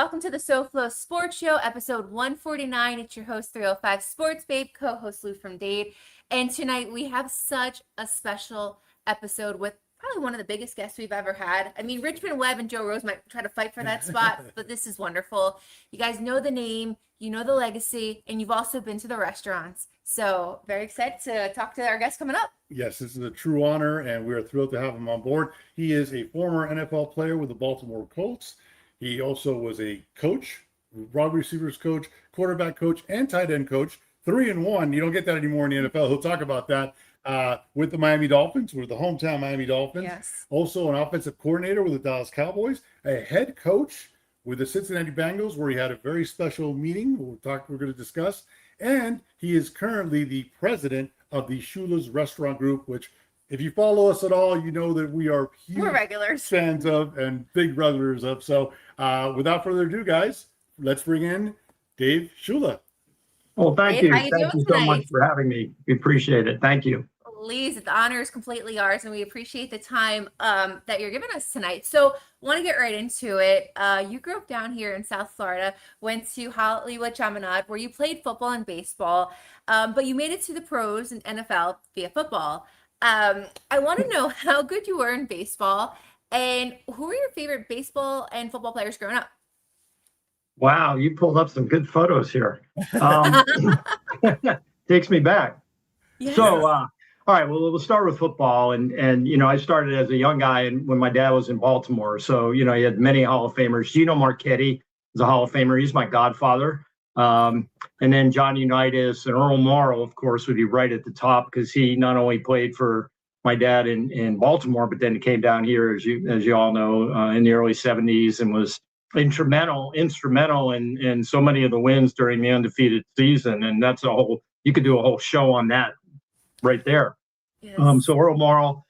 welcome to the SoFLo Sports Show, episode 149. It's your host, 305 Sports Babe, co-host Lou from Dade. And tonight we have such a special episode with probably one of the biggest guests we've ever had. I mean, Richmond Webb and Joe Rose might try to fight for that spot, but this is wonderful. You guys know the name, you know the legacy, and you've also been to the restaurants. So very excited to talk to our guest coming up. Yes, this is a true honor, and we are thrilled to have him on board. He is a former NFL player with the Baltimore Colts. He also was a coach, wide receivers coach, quarterback coach, and tight end coach. 3-1. You don't get that anymore in the NFL. He'll talk about that with the Miami Dolphins, with the hometown Miami Dolphins. Yes. Also an offensive coordinator with the Dallas Cowboys, a head coach with the Cincinnati Bengals, where he had a very special meeting we're going to discuss. And he is currently the president of the Shula Restaurant Group, which, if you follow us at all, you know that we are huge regulars fans of and big brothers of. So without further ado, guys, let's bring in Dave Shula. Well, thank Dave, you. how you Thank doing you so tonight? much for having me. We appreciate it. Thank you. Please, the honor is completely ours, and we appreciate the time that you're giving us tonight. So want to get right into it. You grew up down here in South Florida, went to Hollywood Chaminade, where you played football and baseball, but you made it to the pros and NFL via football. I want to know how good you were in baseball, and who were your favorite baseball and football players growing up? Wow, you pulled up some good photos here. Takes me back. Yes. So, all right, well, we'll start with football. And you know, I started as a young guy when my dad was in Baltimore. So, you know, he had many Hall of Famers. Gino Marchetti is a Hall of Famer. He's my godfather. And then John Unitas and Earl Morrow, of course, would be right at the top, because he not only played for my dad in Baltimore, but then he came down here, as you all know, in the early 70s, and was instrumental in so many of the wins during the undefeated season. And that's you could do a whole show on that right there. Yes. So Earl Morrow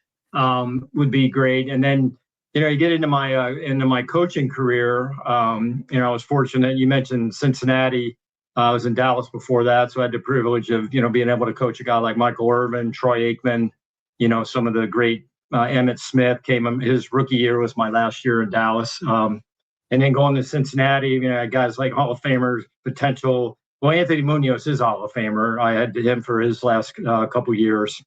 would be great. And then, you know, you get into my coaching career. You know, I was fortunate. You mentioned Cincinnati. I was in Dallas before that, so I had the privilege of, you know, being able to coach a guy like Michael Irvin, Troy Aikman. You know, some of the great Emmitt Smith his rookie year was my last year in Dallas. And then going to Cincinnati, you know, guys like Hall of Famers, potential. Well, Anthony Munoz is Hall of Famer. I had him for his last couple years.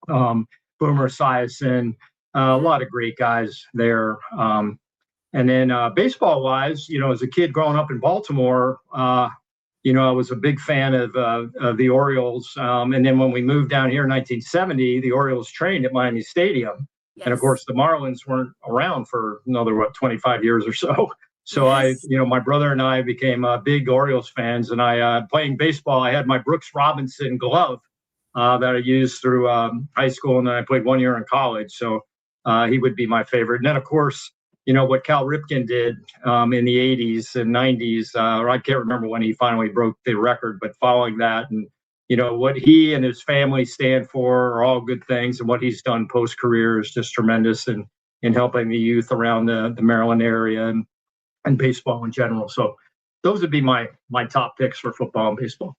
Boomer Esiason, a lot of great guys there. And then baseball-wise, you know, as a kid growing up in Baltimore, you know, I was a big fan of the Orioles. And then when we moved down here in 1970, the Orioles trained at Miami Stadium. Yes. And of course, the Marlins weren't around for another, 25 years or so. So Yes. my brother and I became big Orioles fans. And I, playing baseball, I had my Brooks Robinson glove that I used through high school. And then I played 1 year in college. So he would be my favorite. And then, of course, you know, what Cal Ripken did in the 80s and 90s, or I can't remember when he finally broke the record, but following that, and you know, what he and his family stand for are all good things. And what he's done post-career is just tremendous in helping the youth around the Maryland area and baseball in general. So those would be my top picks for football and baseball.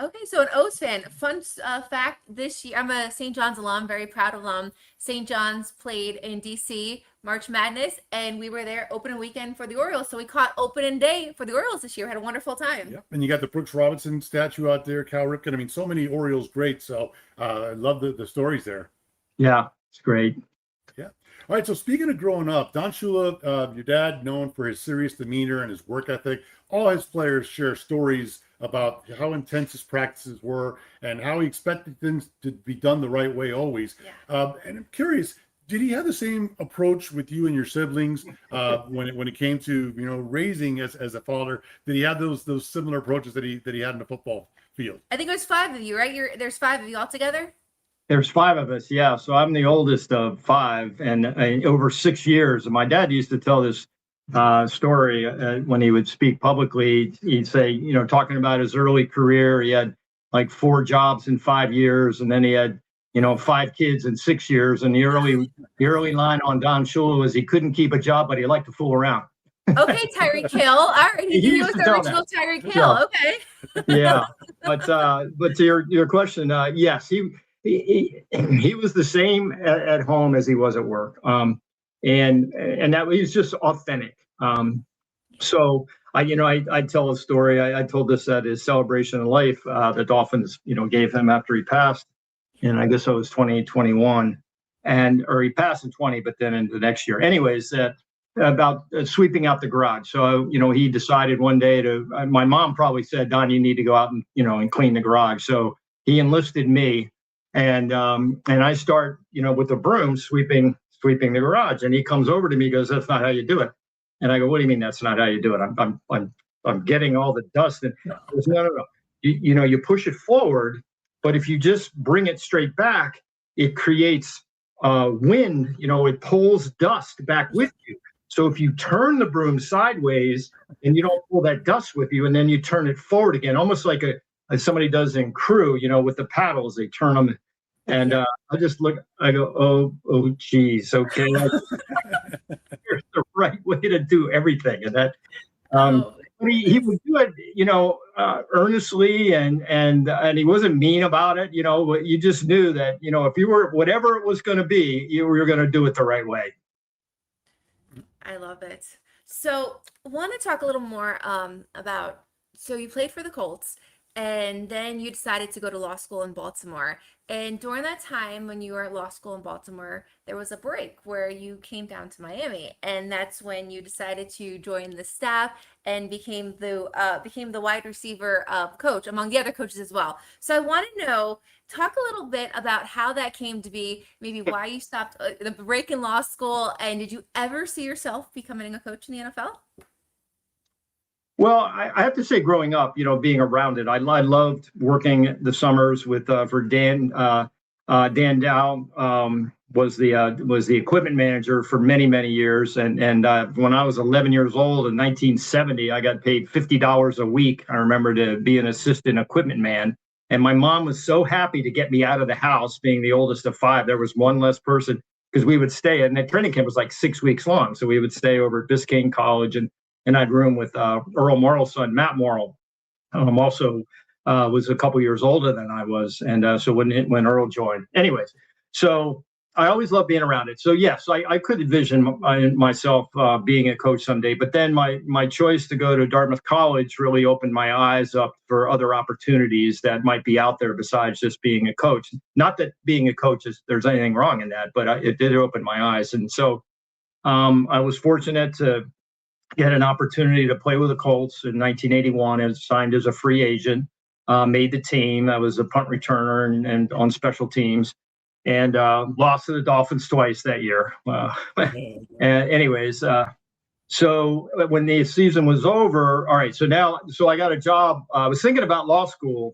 Okay, so an O's fan. Fun fact, this year, I'm a St. John's alum, very proud alum. St. John's played in D.C. March Madness, and we were there opening weekend for the Orioles. So we caught opening day for the Orioles this year. We had a wonderful time. Yep. And you got the Brooks Robinson statue out there, Cal Ripken. I mean, so many Orioles greats. So I love the stories there. Yeah, it's great. Yeah. All right. So speaking of growing up, Don Shula, your dad, known for his serious demeanor and his work ethic. All his players share stories about how intense his practices were and how he expected things to be done the right way always. Yeah. And I'm curious, did he have the same approach with you and your siblings when it came to, you know, raising as a father? Did he have those similar approaches that he had in the football field? I think it was 5 of you, right? There's 5 of you all together? There's 5 of us, yeah. So I'm the oldest of 5, and over 6 years. And my dad used to tell this story when he would speak publicly. He'd say, you know, talking about his early career, he had like 4 jobs in 5 years, and then he had, you know, 5 kids in 6 years. And the early line on Don Shula was he couldn't keep a job, but he liked to fool around. Okay, Tyreek Hill. All right, he was the original Tyreek Hill. Yeah. Okay. Yeah, but to your question, yes, he was the same at home as he was at work, and that he was just authentic. So I tell a story. I told this at his celebration of life. The Dolphins, gave him after he passed, and I guess it was 2021, or he passed in 20, but then in the next year. Anyways, about sweeping out the garage. So, he decided one day my mom probably said, Don, you need to go out and clean the garage. So he enlisted me, and I start, with the broom sweeping the garage. And he comes over to me, goes, that's not how you do it. And I go, what do you mean that's not how you do it? I'm getting all the dust. And he goes, no. You push it forward, but if you just bring it straight back, it creates wind, it pulls dust back with you. So if you turn the broom sideways and you don't pull that dust with you, and then you turn it forward again, almost like somebody does in crew, with the paddles, they turn them. And I just look, I go, oh, geez, okay. Here's the right way to do everything. And that, he would do it, earnestly, and he wasn't mean about it. You just knew that, if you were, whatever it was going to be, you were going to do it the right way. I love it. So I want to talk a little more about, so you played for the Colts, and then you decided to go to law school in Baltimore. And during that time when you were at law school in Baltimore, there was a break where you came down to Miami, and that's when you decided to join the staff and became the wide receiver coach among the other coaches as well. So I want to know, talk a little bit about how that came to be, maybe why you stopped the break in law school, and did you ever see yourself becoming a coach in the NFL? Well, I have to say, growing up, being around it, I loved working the summers with for Dan. Dan Dow was the equipment manager for many years, and when I was 11 years old in 1970, I got paid $50 a week. I remember, to be an assistant equipment man, and my mom was so happy to get me out of the house, being the oldest of five. There was one less person, because we would stay, and the training camp was like 6 weeks long, so we would stay over at Biscayne College, and I'd room with Earl Morrill's son, Matt Morrill, also was a couple years older than I was. And so when Earl joined. Anyways, so I always loved being around it. So yes, I could envision myself being a coach someday. But then my choice to go to Dartmouth College really opened my eyes up for other opportunities that might be out there besides just being a coach. Not that being a coach there's anything wrong in that, but it did open my eyes. And so I was fortunate to get an opportunity to play with the Colts in 1981, and signed as a free agent, made the team. I was a punt returner and on special teams, and lost to the Dolphins twice that year. Anyways, so when the season was over, all right, so I got a job. I was thinking about law school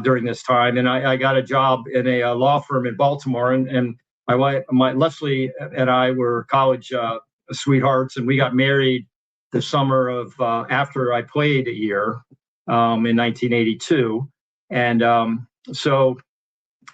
during this time, and I got a job in a law firm in Baltimore, and my wife, Leslie, and I were college sweethearts, and we got married the summer of after I played a year in 1982. And so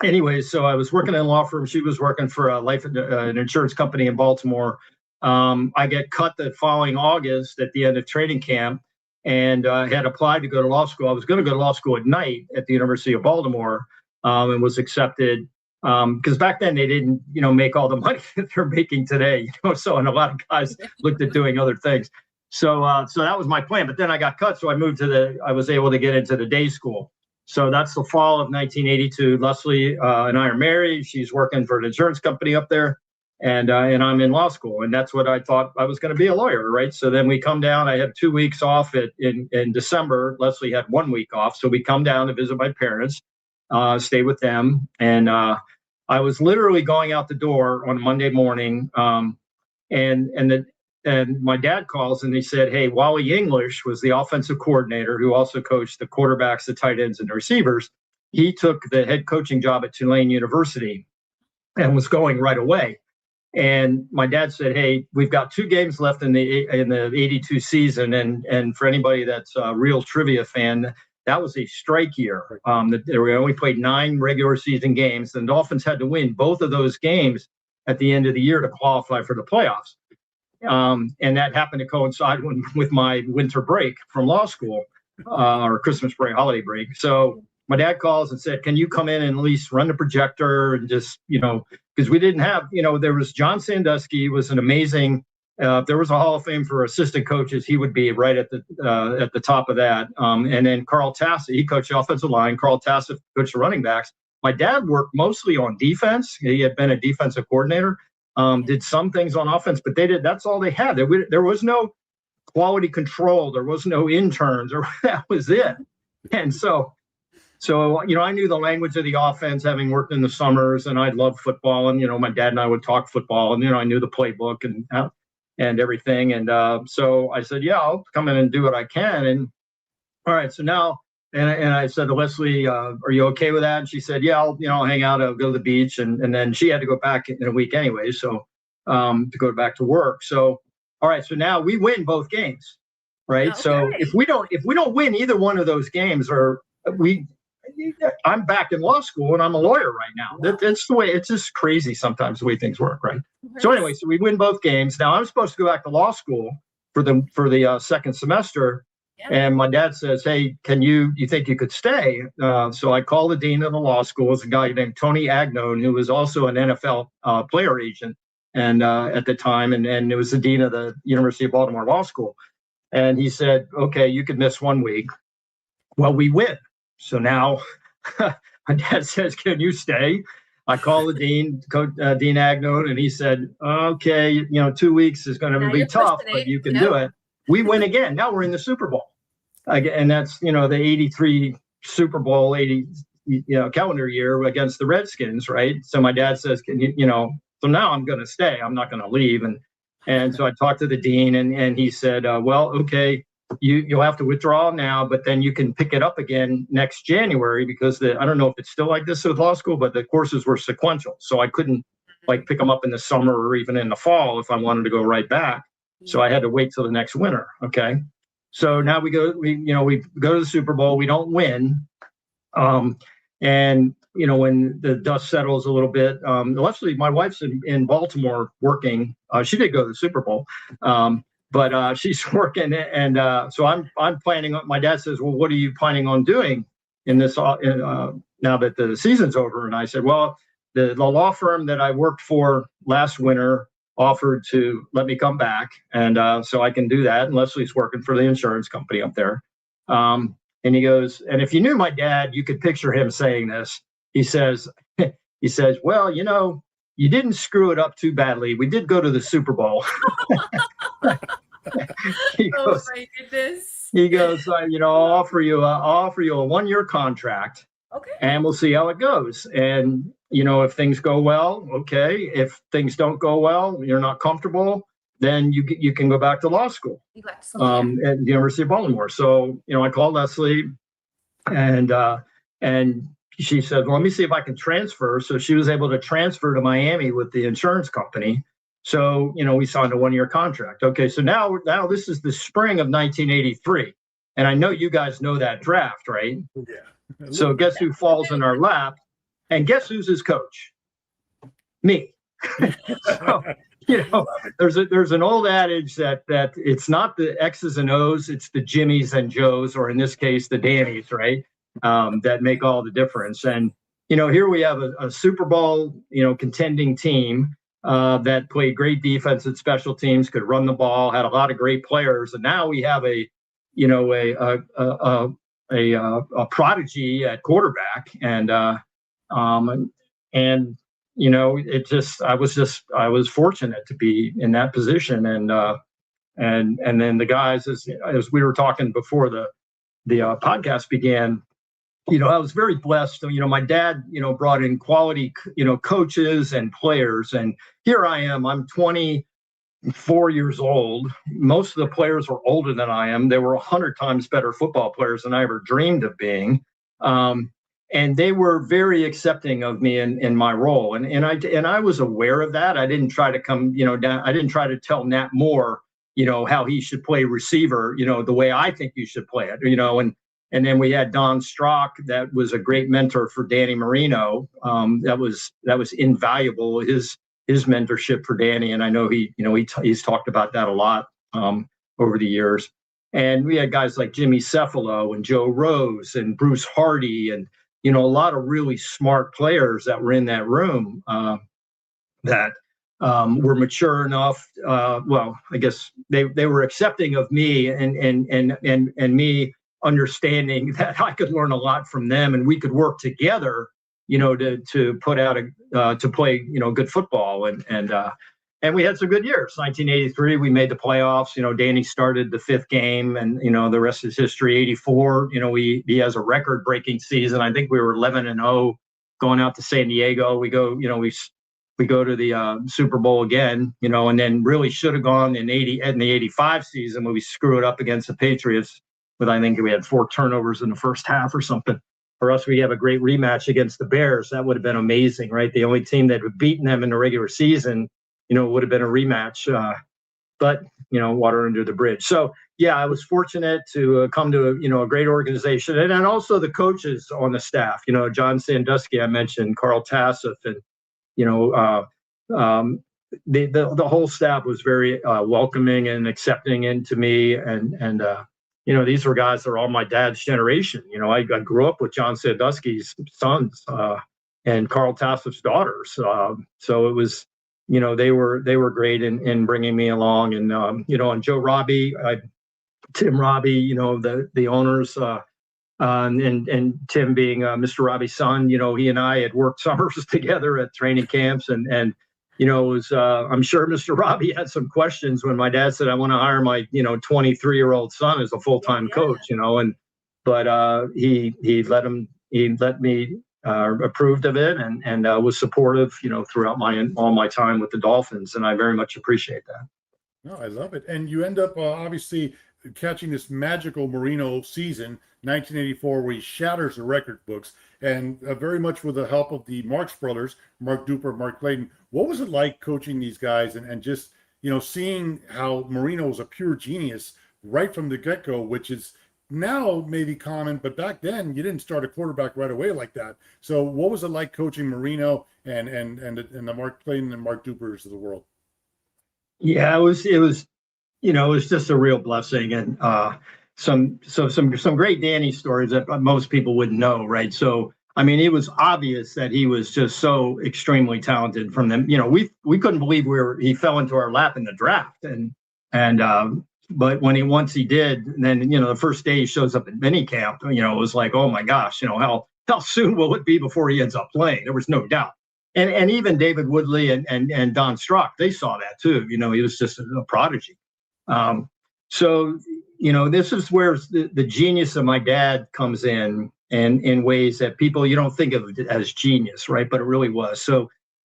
anyways, so I was working in a law firm. She was working for an insurance company in Baltimore. I get cut the following August at the end of training camp, and had applied to go to law school. I was going to go to law school at night at the University of Baltimore, and was accepted. Because back then they didn't, make all the money that they're making today. So, and a lot of guys looked at doing other things. So that was my plan, but then I got cut. So I was able to get into the day school. So that's the fall of 1982. Leslie and I are married. She's working for an insurance company up there, and I'm in law school. And that's what I thought I was going to be, a lawyer, right? So then we come down. I had 2 weeks off in December. Leslie had 1 week off. So we come down to visit my parents, stay with them. And I was literally going out the door on Monday morning, and my dad calls, and he said, hey, Wally English was the offensive coordinator who also coached the quarterbacks, the tight ends, and the receivers. He took the head coaching job at Tulane University and was going right away. And my dad said, hey, we've got 2 games left in the 82 season. And for anybody that's a real trivia fan, that was a strike year. We only played 9 regular season games. The Dolphins had to win both of those games at the end of the year to qualify for the playoffs. And that happened to coincide with my winter break from law school, or Christmas break, holiday break. So my dad calls and said, can you come in and at least run the projector and just, because we didn't have, there was John Sandusky was an amazing if there was a Hall of Fame for assistant coaches, he would be right at the top of that. And then Carl Tassett, he coached the offensive line. Carl Tassett coached the running backs. My dad worked mostly on defense. He had been a defensive coordinator, did some things on offense, but that's all they had. There was no quality control. There was no interns, or that was it. And so, I knew the language of the offense, having worked in the summers, and I loved football. And, my dad and I would talk football, and, I knew the playbook and everything. And so I said, yeah, I'll come in and do what I can. And all right, so now, and I said to Leslie, are you okay with that? And she said, yeah, I'll hang out, I'll go to the beach. And then she had to go back in a week anyway, so to go back to work. So, all right, so now we win both games, right? Okay. So if we don't win either one of those games, I'm back in law school and I'm a lawyer right now. Wow. That's the way, it's just crazy sometimes the way things work, right? So anyway, so we win both games. Now I'm supposed to go back to law school for the second semester. Yeah. And my dad says, hey, you think you could stay? So I call the dean of the law school. It's a guy named Tony Agnone, who was also an NFL player agent and at the time, and it was the dean of the University of Baltimore Law School. And he said, okay, you could miss 1 week. Well, we win. So now my dad says, can you stay? I call the dean, Dean Agnone, and he said, okay, 2 weeks is going to be tough, but you can do it. We win again. Now we're in the Super Bowl. And that's, the 83 Super Bowl, calendar year against the Redskins, right? So my dad says, so now I'm going to stay. I'm not going to leave. And so I talked to the dean, and he said, well, okay, you'll have to withdraw now, but then you can pick it up again next January, because I don't know if it's still like this with law school, but the courses were sequential. So I couldn't pick them up in the summer or even in the fall if I wanted to go right back. So I had to wait till the next winter. Okay. So now we go to the Super Bowl, we don't win. And when the dust settles a little bit, Leslie, my wife's in Baltimore working. She did go to the Super Bowl. But she's working, and so I'm planning on. My dad says, "Well, what are you planning on doing in this now that the season's over?" And I said, "Well, the law firm that I worked for last winter offered to let me come back, and so I can do that." And Leslie's working for the insurance company up there. And he goes, and if you knew my dad, you could picture him saying this. He says, "Well, you didn't screw it up too badly. We did go to the Super Bowl." Oh my goodness. He goes, I'll offer you a 1-year contract. Okay. And we'll see how it goes. And, if things go well, okay. If things don't go well, you're not comfortable, then you can go back to law school at the University of Baltimore. So, I called Leslie, and she said, well, let me see if I can transfer. So she was able to transfer to Miami with the insurance company. So, we signed a 1-year contract. Okay, so now this is the spring of 1983. And I know you guys know that draft, right? Yeah. So guess who falls in our lap? And guess who's his coach? Me. So, there's an old adage that it's not the X's and O's, it's the Jimmies and Joes, or in this case, the Dannies, right? That make all the difference. And, here we have a Super Bowl, contending team that played great defense and special teams, could run the ball, had a lot of great players. And now we have a prodigy at quarterback. And I was fortunate to be in that position. And then the guys, as we were talking before the podcast began, I was very blessed. My dad, brought in quality, coaches and players. And here I am, I'm 24 years old. Most of the players were older than I am. They were 100 times better football players than I ever dreamed of being. And they were very accepting of me in my role. And I was aware of that. I didn't try to come, down. I didn't try to tell Nat Moore, how he should play receiver, the way I think you should play it, And then we had Don Strock, that was a great mentor for Danny Marino. That was invaluable, his mentorship for Danny. And I know he's talked about that a lot over the years. And we had guys like Jimmy SoFLo and Joe Rose and Bruce Hardy and, a lot of really smart players that were in that room that were mature enough. Well, I guess they were accepting of me and me understanding that I could learn a lot from them, and we could work together, to put out to play, good football. And we had some good years. 1983, we made the playoffs. Danny started the 5th game, and the rest is history. 84, he has a record-breaking season. I think we were 11-0 going out to San Diego. We go, we go to the Super Bowl again, and then really should have gone in the 85 season when we screw it up against the Patriots. But I think we had 4 turnovers in the first half or something. For us, we have a great rematch against the Bears. That would have been amazing, right? The only team that had beaten them in the regular season, would have been a rematch. But, water under the bridge. So, yeah, I was fortunate to come to, a great organization. And then also the coaches on the staff, John Sandusky, I mentioned, Carl Tassif, and, the whole staff was very welcoming and accepting into me. And these were guys that are all my dad's generation. I grew up with John Sandusky's sons and Carl Tassif's daughters. So it was, they were great in bringing me along. And, and Joe Robbie, Tim Robbie, the owners, and Tim being Mr. Robbie's son, he and I had worked summers together at training camps. And it was, I'm sure Mr. Robbie had some questions when my dad said, I want to hire my, 23-year-old son as a full-time coach, but he let me approved of it and was supportive, throughout all my time with the Dolphins. And I very much appreciate that. No, I love it. And you end up obviously catching this magical Marino season, 1984, where he shatters the record books, and very much with the help of the Marx brothers, Mark Duper, Mark Clayton. What was it like coaching these guys and just, seeing how Marino was a pure genius right from the get-go, which is now maybe common, but back then you didn't start a quarterback right away like that. So what was it like coaching Marino and the Mark Clayton and Mark Dupers of the world? Yeah, it was just a real blessing, and some great Danny stories that most people wouldn't know, right? So I mean, it was obvious that he was just so extremely talented from them. We couldn't believe he fell into our lap in the draft, but once he did, then the first day he shows up at minicamp, it was like, oh my gosh, how soon will it be before he ends up playing? There was no doubt. And even David Woodley and Don Strock, they saw that too. He was just a prodigy. So this is where the genius of my dad comes in ways that people, you don't think of it as genius, right? But it really was.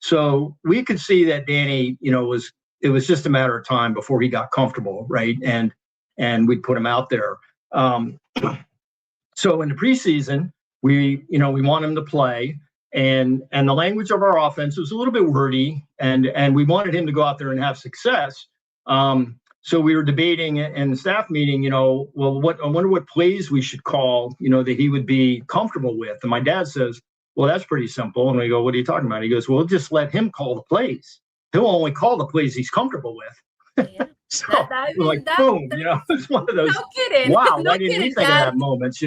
So we could see that Danny, it was just a matter of time before he got comfortable, right? And we'd put him out there. So in the preseason, we want him to play, and the language of our offense was a little bit wordy, and we wanted him to go out there and have success. So we were debating in the staff meeting, I wonder what plays we should call, that he would be comfortable with. And my dad says, well, that's pretty simple. And we go, what are you talking about? He goes, well, just let him call the plays. He'll only call the plays he's comfortable with. Yeah. So boom, it's one of those, no kidding. wow, No why didn't we kidding, think of Dad. that moments,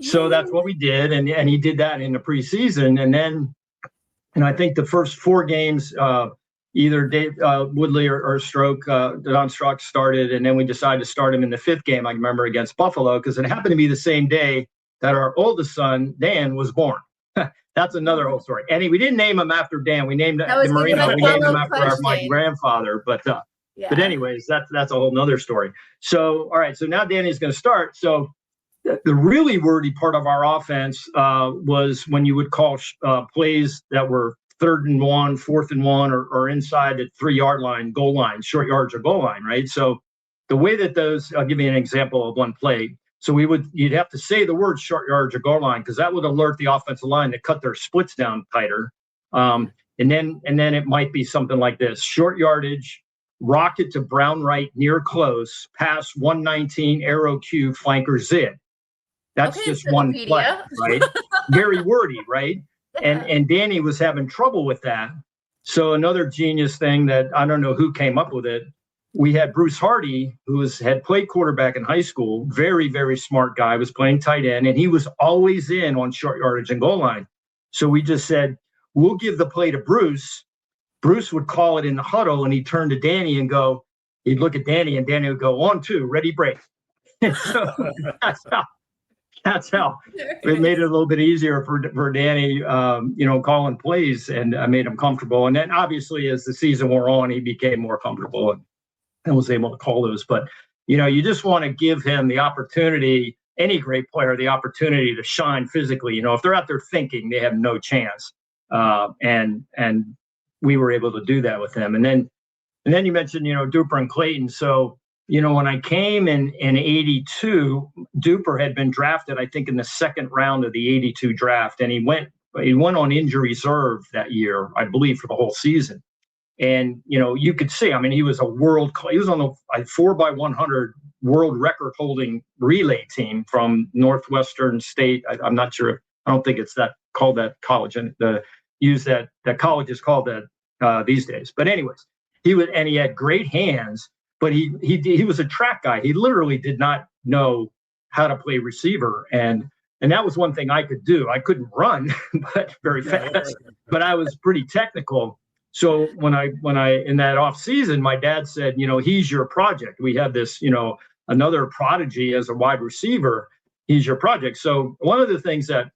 So that's what we did. And he did that in the preseason. And then, I think the first 4 games, either Dave Woodley or Don Strock started, and then we decided to start him in the 5th game, I remember, against Buffalo, because it happened to be the same day that our oldest son, Dan, was born. That's another whole story. And we didn't name him after Dan. We named Marino. We named him after my grandfather. But anyways, that's a whole nother story. So, all right. So now Danny's going to start. So the really wordy part of our offense was when you would call plays that were 3rd and 1, 4th and 1, or inside the 3-yard line, goal line, short yards or goal line, right? So the way that those, I'll give you an example of one play. So you'd have to say the word short yards or goal line, because that would alert the offensive line to cut their splits down tighter. And then it might be something like this: short yardage, rocket to Brown right near close, pass 119, arrow Q, flanker zid. That's just one play, right? Very wordy, right? Yeah. And Danny was having trouble with that. So another genius thing that I don't know who came up with it. We had Bruce Hardy, who had played quarterback in high school, very, very smart guy, was playing tight end, and he was always in on short yardage and goal line. So we just said, we'll give the play to Bruce, Bruce would call it in the huddle, and he'd turn to Danny and go, he'd look at Danny, and Danny would go, 1, 2, ready, break. And so that's how it made it a little bit easier for Danny, calling plays, and I made him comfortable. And then obviously as the season wore on, he became more comfortable and was able to call those. But, you just want to give him the opportunity, any great player, the opportunity to shine physically. If they're out there thinking, they have no chance. And we were able to do that with him. And then you mentioned, Duper and Clayton. So, when I came in 82, Duper had been drafted, I think, in the second round of the 82 draft. And he went on injury reserve that year, I believe, for the whole season. And, you could see, he was he was on the 4x100 world record holding relay team from Northwestern State. I'm not sure. I don't think it's called that college, and that college is called that these days. But anyways, he had great hands, but he was a track guy. He literally did not know how to play receiver. And that was one thing I could do. I couldn't run, but very fast, but I was pretty technical. So when I in that off season, my dad said, he's your project. We have this, another prodigy as a wide receiver. He's your project. So one of the things that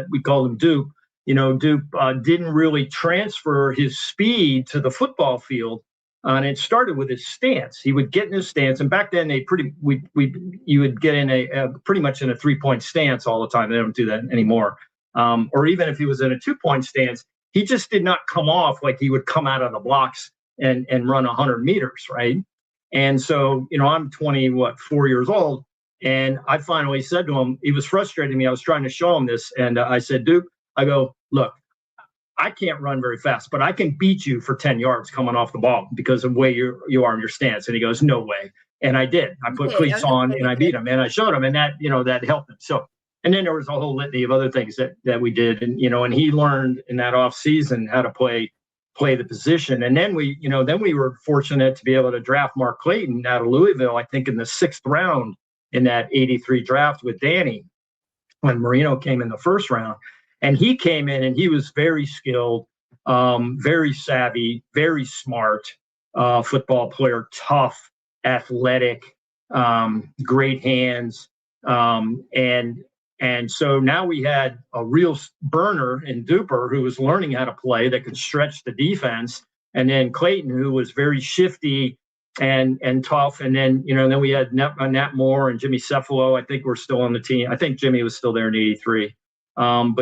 we call him Dupe, Dupe didn't really transfer his speed to the football field. And it started with his stance. He would get in his stance, and back then you would get in a pretty much in a 3-point stance all the time. They don't do that anymore. Or even if he was in a 2-point stance, he just did not come off like he would come out of the blocks and run 100 meters, right? And so, I'm 4 years old, and I finally said to him, he was frustrating me. I was trying to show him this, and I said, Duke, I go, look, I can't run very fast, but I can beat you for 10 yards coming off the ball because of the way you are in your stance. And he goes, no way. And I did. I put cleats on and I beat him, and I showed him, and that helped him. So, and then there was a whole litany of other things that we did. And, and he learned in that off season how to play the position. And then we were fortunate to be able to draft Mark Clayton out of Louisville, I think in the 6th round in that 83 draft with Danny, when Marino came in the 1st round. And he came in and he was very skilled, very savvy, very smart football player, tough, athletic, great hands. And so now we had a real burner in Duper who was learning how to play that could stretch the defense. And then Clayton, who was very shifty and tough. And then, then we had Nat Moore and Jimmy SoFLo. I think we're still on the team. I think Jimmy was still there in 83. And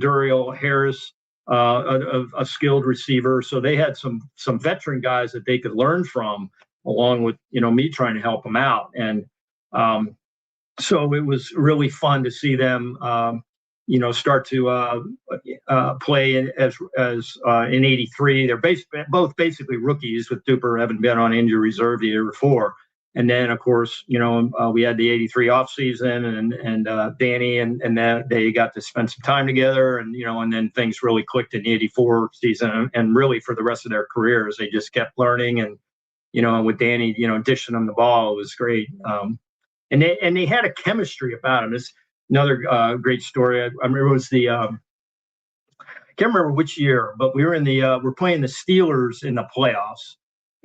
Duriel Harris, a skilled receiver. So they had some veteran guys that they could learn from, along with, me trying to help them out. And so it was really fun to see them, start to play as in 83. They're both basically rookies, with Duper having been on injury reserve the year before. And then, of course, we had the 83 off season, and Danny and that they got to spend some time together, and and then things really clicked in the 84 season, and really for the rest of their careers, they just kept learning, and with Danny, dishing them the ball, it was great. And they had a chemistry about them. It's another great story. I remember it was I can't remember which year, but we were we're playing the Steelers in the playoffs,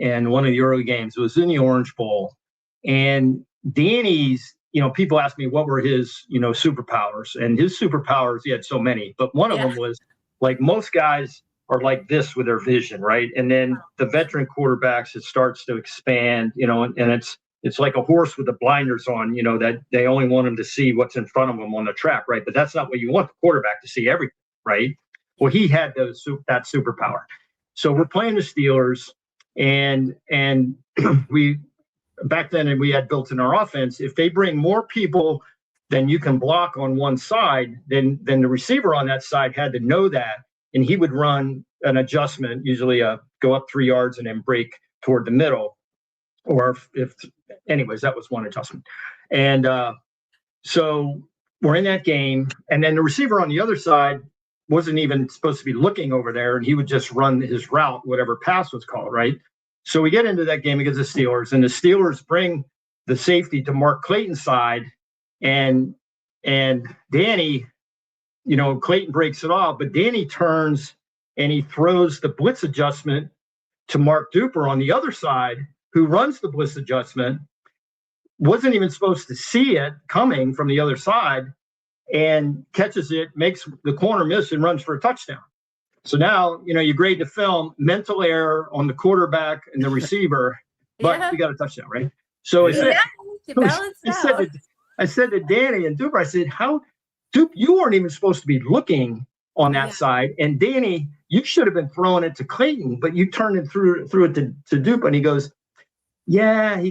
and one of the early games, it was in the Orange Bowl. And Danny's, people ask me what were his, superpowers, and his superpowers, he had so many, but one of them was, like, most guys are like this with their vision, right? And then the veteran quarterbacks, it starts to expand, and it's like a horse with the blinders on, that they only want him to see what's in front of them on the track, right? But that's not what you want the quarterback to see, everything, right? Well, he had that superpower. So we're playing the Steelers, and we back then, and we had built in our offense, if they bring more people than you can block on one side, then the receiver on that side had to know that, and he would run an adjustment, usually go up 3 yards and then break toward the middle. Or anyways, that was one adjustment. And so we're in that game, and then the receiver on the other side wasn't even supposed to be looking over there, and he would just run his route, whatever pass was called, right? So we get into that game against the Steelers, and the Steelers bring the safety to Mark Clayton's side, and Danny, Clayton breaks it off, but Danny turns and he throws the blitz adjustment to Mark Duper on the other side, who runs the blitz adjustment, wasn't even supposed to see it coming from the other side, and catches it, makes the corner miss, and runs for a touchdown. So now, you grade the film, mental error on the quarterback and the receiver, but we got a touchdown, right? So I said to Danny and Duper, I said, Dupe, you weren't even supposed to be looking on that side. And Danny, you should have been throwing it to Clayton, but you turned it threw it to Dupe. And he goes, I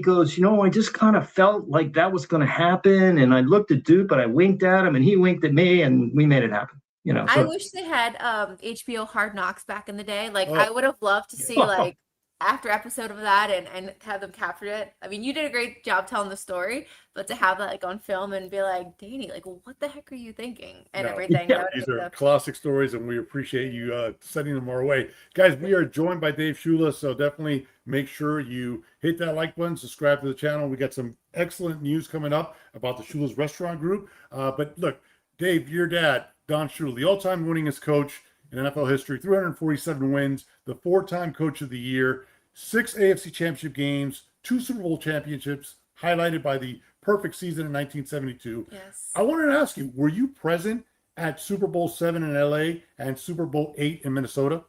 just kind of felt like that was going to happen. And I looked at Dupe, and I winked at him, and he winked at me, and we made it happen. I wish they had HBO Hard Knocks back in the day. I would have loved to see after episode of that and have them capture it. I mean, you did a great job telling the story, but to have that on film and be like, Danny, what the heck are you thinking and everything. Yeah, these are classic stories, and we appreciate you sending them our way. Guys, we are joined by Dave Shula, so definitely make sure you hit that like button, subscribe to the channel. We got some excellent news coming up about the Shula's Restaurant Group. But look, Dave, your dad, Don Shula, the all-time winningest coach in NFL history, 347 wins, the 4-time Coach of the Year, 6 AFC Championship games, 2 Super Bowl championships, highlighted by the perfect season in 1972. Yes. I wanted to ask you, were you present at Super Bowl 7 in LA and Super Bowl 8 in Minnesota?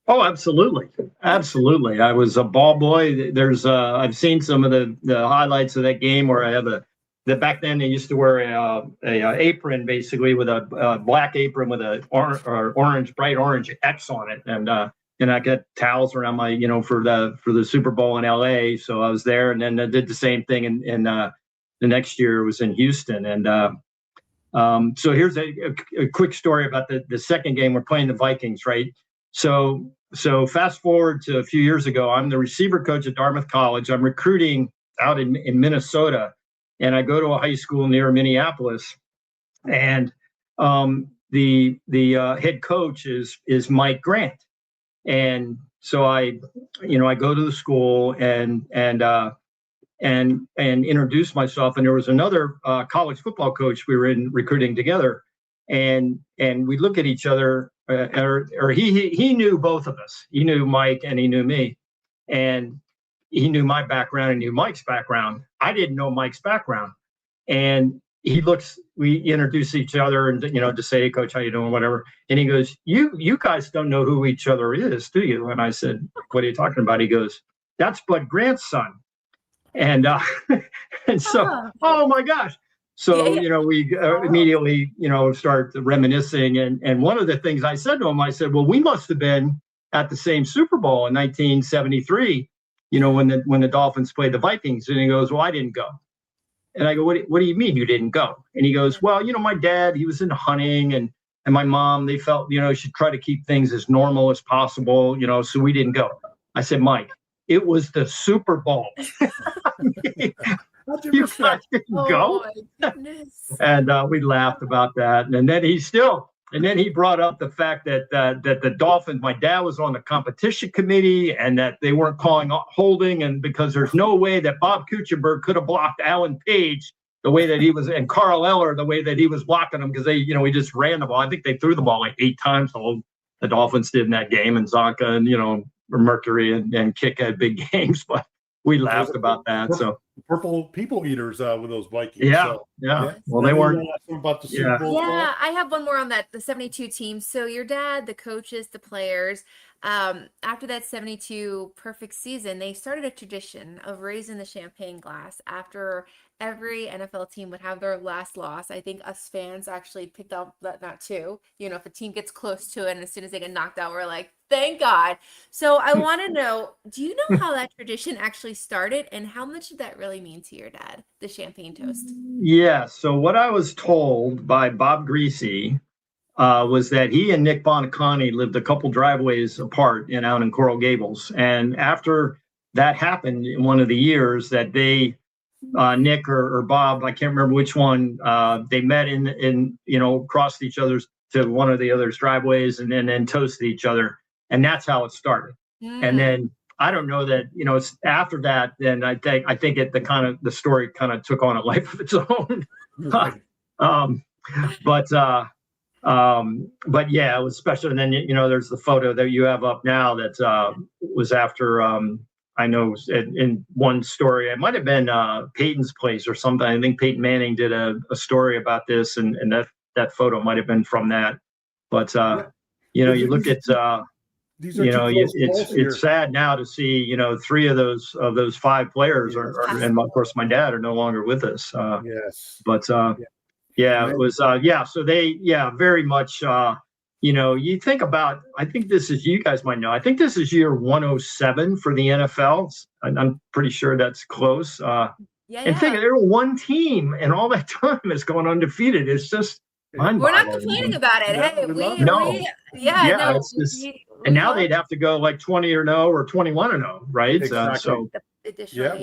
Oh, absolutely. Absolutely. I was a ball boy. There's I've seen some of the highlights of that game where I have back then they used to wear a apron, basically, with a black apron with a bright orange X on it, and I got towels around my for the Super Bowl in LA. So I was there, and then I did the same thing in the next year. It was in Houston, and so here's a quick story about the second game. We're playing the Vikings, right? So fast forward to a few years ago. I'm the receiver coach at Dartmouth College. I'm recruiting out in Minnesota. And I go to a high school near Minneapolis, and the head coach is Mike Grant, and so I go to the school and introduce myself. And there was another college football coach we were recruiting together, and we look at each other, or he knew both of us. He knew Mike and he knew me, and he knew my background and knew Mike's background. I didn't know Mike's background. And we introduce each other and, to say, hey, Coach, how you doing? Whatever. And he goes, you guys don't know who each other is, do you? And I said, what are you talking about? He goes, that's Bud Grant's son. And, and so, oh my gosh. So, we immediately, start reminiscing. And one of the things I said to him, I said, well, we must have been at the same Super Bowl in 1973. When the Dolphins played the Vikings. And he goes, well, I didn't go. And I go, what do you mean you didn't go? And he goes, well, my dad, he was into hunting, and my mom, they felt, should try to keep things as normal as possible, so we didn't go. I said, Mike, it was the Super Bowl. You guys didn't go? And we laughed about that. And then he brought up the fact that the Dolphins, my dad was on the competition committee, and that they weren't calling holding, and because there's no way that Bob Kuchenberg could have blocked Alan Page the way that he was, and Carl Eller the way that he was blocking them, because they, we just ran the ball. I think they threw the ball 8 times. The Dolphins did in that game, and Zonka and Mercury and Kick had big games, but we laughed about that. So purple people eaters with those Vikings. Yeah. Well, they weren't. About the Super Bowl. Yeah, I have one more on that. The 72 teams. So your dad, the coaches, the players. After that 72 perfect season, they started a tradition of raising the champagne glass after every NFL team would have their last loss. I think us fans actually picked up that too. If a team gets close to it, and as soon as they get knocked out, we're like, thank God. So I want to know, do you know how that tradition actually started, and how much did that really mean to your dad, the champagne toast? Yeah. So what I was told by Bob Greasy was that he and Nick Bonaconti lived a couple driveways apart out in Coral Gables. And after that happened in one of the years that they, Nick or Bob, I can't remember which one, they met in crossed each other's to one of the other's driveways, and then toasted each other. And that's how it started. And then I don't know that, it's after that, then I think the story kind of took on a life of its own. But yeah, it was special. And then, there's the photo that you have up now that was after, I know in one story, it might have been Peyton's place or something. I think Peyton Manning did a story about this, and that photo might have been from that. But, you look at, it's sad now to see, 3 of those 5 players and of course my dad are no longer with us. Yes. But it was, so they, very much, you think about, I think you guys might know, I think this is year 107 for the NFL. I'm pretty sure that's close. And think they're one team and all that time is going undefeated. It's just, we're not complaining about it. And now they'd have to go like 20-0 or 21-0, right? Exactly.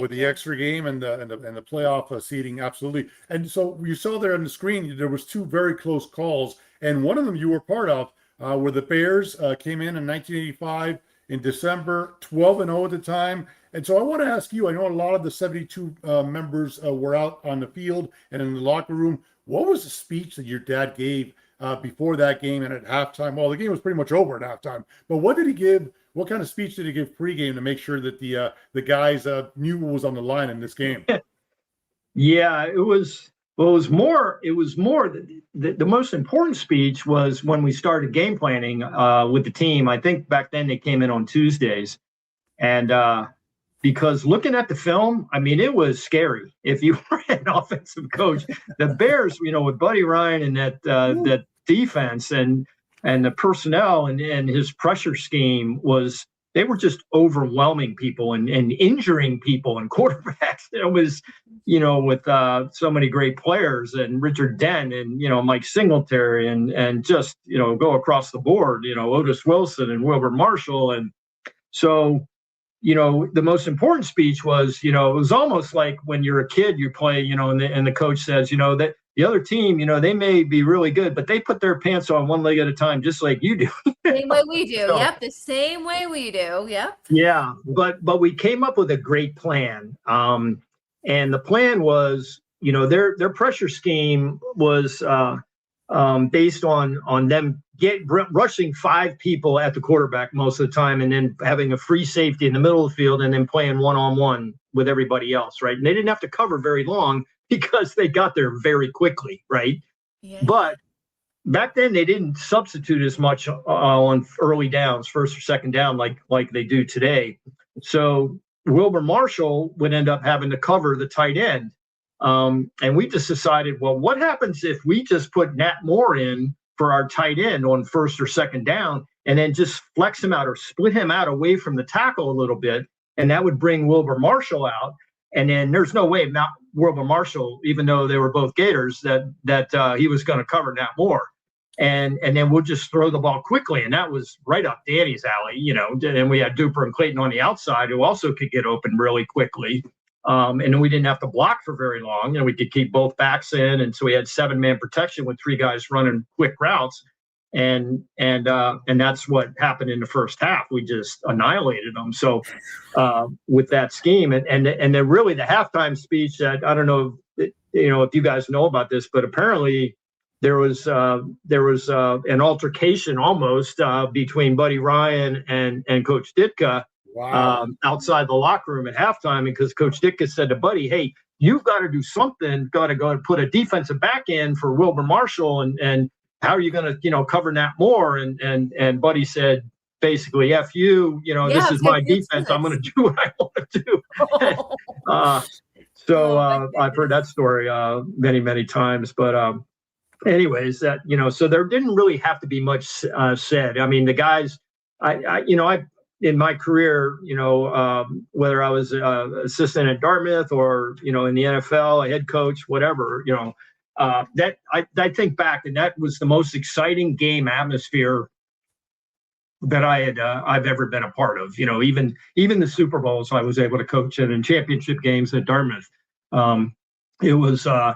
With the extra game and the playoff seeding, absolutely. And so you saw there on the screen, there was 2 very close calls, and one of them you were part of, where the Bears came in 1985 in December, 12-0 at the time. And so I want to ask you, I know a lot of the 72 members were out on the field and in the locker room. What was the speech that your dad gave before that game and at halftime? Well, the game was pretty much over at halftime, but what did he give? What kind of speech did he give pregame to make sure that the guys knew what was on the line in this game? Yeah, it was more the most important speech was when we started game planning with the team. I think back then they came in on Tuesdays, and because looking at the film, I mean, it was scary. If you were an offensive coach, the Bears, with Buddy Ryan and that defense and the personnel and his pressure scheme they were just overwhelming people and injuring people and quarterbacks. It was, with so many great players and Richard Dent and, Mike Singletary and just, go across the board, Otis Wilson and Wilbur Marshall. And so, the most important speech was, it was almost like when you're a kid, you play, and the coach says, that the other team, they may be really good, but they put their pants on one leg at a time, just like you do. Same way we do. So, the same way we do. Yep. Yeah. But we came up with a great plan. And the plan was, their pressure scheme was based on them rushing 5 people at the quarterback most of the time, and then having a free safety in the middle of the field, and then playing one-on-one with everybody else, right? And they didn't have to cover very long because they got there very quickly, right? Yeah. But back then they didn't substitute as much on early downs, first or second down, like they do today. So Wilbur Marshall would end up having to cover the tight end. And we just decided, well, what happens if we just put Nat Moore in for our tight end on first or second down, and then just flex him out or split him out away from the tackle a little bit, and that would bring Wilbur Marshall out. And then there's no way not Wilbur Marshall, even though they were both Gators, that he was going to cover Nat Moore. And then we'll just throw the ball quickly. And that was right up Danny's alley, and we had Duper and Clayton on the outside who also could get open really quickly. And then we didn't have to block for very long, and we could keep both backs in. And so we had 7-man protection with 3 guys running quick routes. And that's what happened in the first half. We just annihilated them. So with that scheme and then really the halftime speech that, I don't know, if you guys know about this, but apparently there was an altercation almost between Buddy Ryan and Coach Ditka. Wow. Outside the locker room at halftime, because Coach Ditka said to Buddy, "Hey, you've got to do something. Got to go and put a defensive back in for Wilbur Marshall, and how are you going to, cover Nat Moore?" And Buddy said, basically, "F you, this is my defense. I'm going to do what I want to do." I've heard that story many, many times. But anyways, that so there didn't really have to be much said. I mean, the guys, I in my career, whether I was assistant at Dartmouth or, in the NFL, a head coach, whatever, that I think back, and that was the most exciting game atmosphere that I've ever been a part of. Even the Super Bowls I was able to coach in, and championship games at Dartmouth. It was I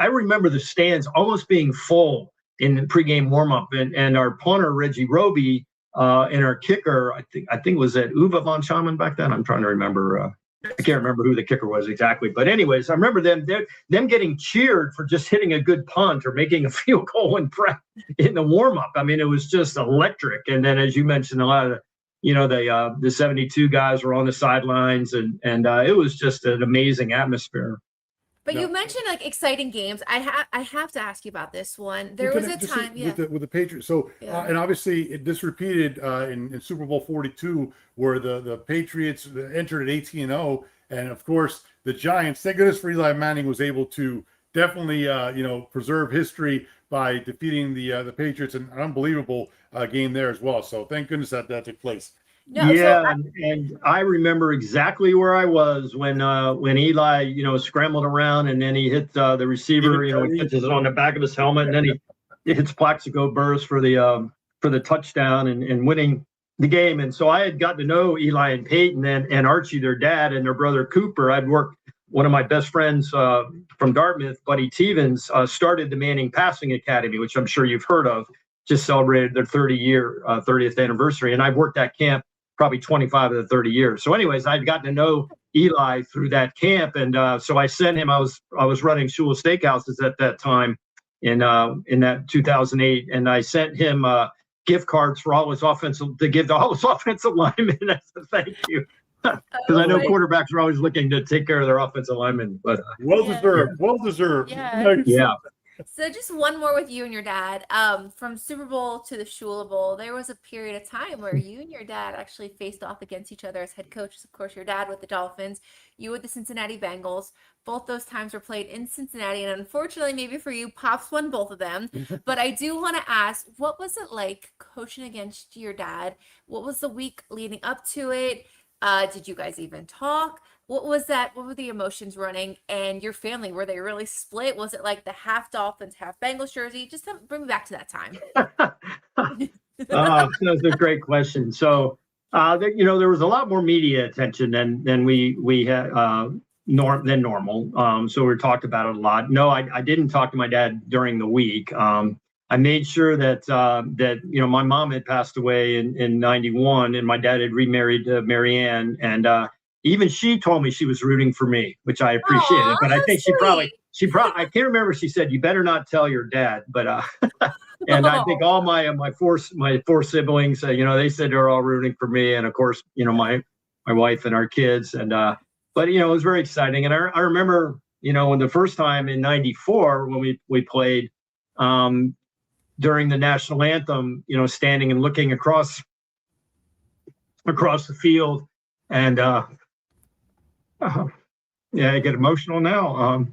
remember the stands almost being full in the pregame warmup, and our punter Reggie Roby. And our kicker, I think was at Uwe von Schaman back then. I'm trying to remember I can't remember who the kicker was exactly, but anyways, I remember them getting cheered for just hitting a good punt or making a field goal in the warm up. I mean, it was just electric. And then, as you mentioned, a lot of the 72 guys were on the sidelines, and it was just an amazing atmosphere. But you mentioned like exciting games. I have to ask you about this one. There was a time, with the Patriots. So and obviously this repeated in Super Bowl 42, where the Patriots entered at 18-0, and of course the Giants. Thank goodness for Eli Manning, was able to definitely preserve history by defeating the Patriots in an unbelievable game there as well. So thank goodness that took place. No, and I remember exactly where I was when Eli, scrambled around and then he hit the receiver, he catches it on the back of his helmet, and then he hits Plaxico Burress for the touchdown and winning the game. And so I had gotten to know Eli and Peyton and Archie, their dad, and their brother Cooper. I'd worked. One of my best friends from Dartmouth, Buddy Tevens, started the Manning Passing Academy, which I'm sure you've heard of. Just celebrated their 30th anniversary, and I've worked that camp probably 25 of the 30 years. So anyways, I'd gotten to know Eli through that camp. And so I sent him, I was running Shula Steakhouses at that time in that 2008. And I sent him gift cards for all his offensive linemen as a thank you. Because I know quarterbacks are always looking to take care of their offensive linemen. But well deserved. Yeah. So just one more with you and your dad. From Super Bowl to the Shula Bowl, there was a period of time where you and your dad actually faced off against each other as head coaches. Of course, your dad with the Dolphins, you with the Cincinnati Bengals. Both those times were played in Cincinnati, and unfortunately, maybe for you, Pops won both of them. But I do want to ask, what was it like coaching against your dad? What was the week leading up to it? Did you guys even talk? What was that? What were the emotions running? And your family, were they really split? Was it like the half Dolphins, half Bengals jersey? Just bring me back to that time. That's a great question. So, there was a lot more media attention than we had than normal. So we talked about it a lot. No, I didn't talk to my dad during the week. I made sure that my mom had passed away in 91, and my dad had remarried Marianne, and even she told me she was rooting for me, which I appreciated. But I think she probably I can't remember. She said, "You better not tell your dad." But and I think all my four siblings, they said they're all rooting for me, and of course, my wife and our kids. And but it was very exciting. And I remember, when the first time in '94 when we played during the national anthem, standing and looking across the field, and I get emotional now.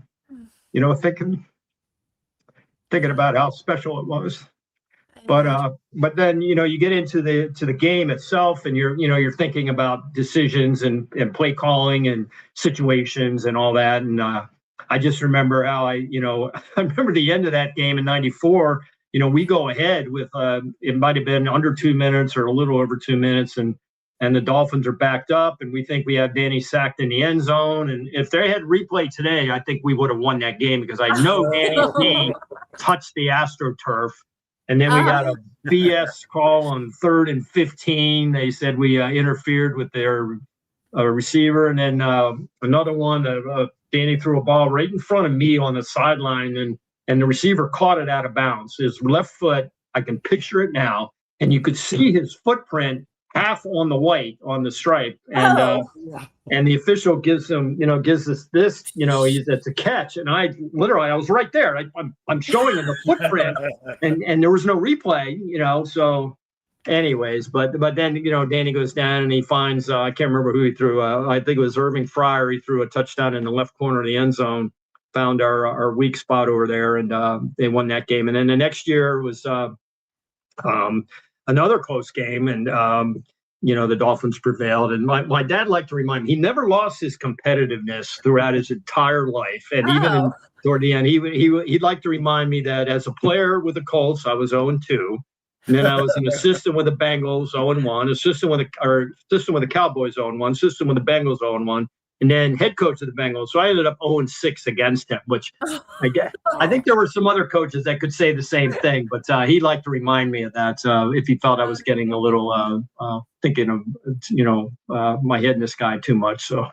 Thinking about how special it was. But then you get into the game itself, and you're thinking about decisions and play calling and situations and all that. And I just remember how I remember the end of that game in '94. We go ahead with it might have been under 2 minutes or a little over 2 minutes, and the Dolphins are backed up, and we think we have Danny sacked in the end zone. And if they had replay today, I think we would have won that game, because I know Danny's knee touched the AstroTurf. And then we got a BS call on 3rd and 15. They said we interfered with their receiver. And then another one, Danny threw a ball right in front of me on the sideline, and the receiver caught it out of bounds. His left foot, I can picture it now, and you could see his footprint half on the white on the stripe, and the official gives us this, it's a catch, and I was right there. I'm showing him the footprint, and there was no replay, So, anyways, but then Danny goes down and he finds I can't remember who he threw. I think it was Irving Fryer. He threw a touchdown in the left corner of the end zone. Found our weak spot over there, and they won that game. And then the next year was another close game, and the Dolphins prevailed. And my dad liked to remind me, he never lost his competitiveness throughout his entire life, and even toward the end, he'd like to remind me that as a player with the Colts, I was 0-2, and then I was an assistant with the Bengals, 0-1, assistant with the Cowboys, 0-1, assistant with the Bengals, 0-1. And then head coach of the Bengals. So I ended up 0-6 against him, which I think there were some other coaches that could say the same thing, but he'd like to remind me of that if he felt I was getting a little thinking of, my head in the sky too much. So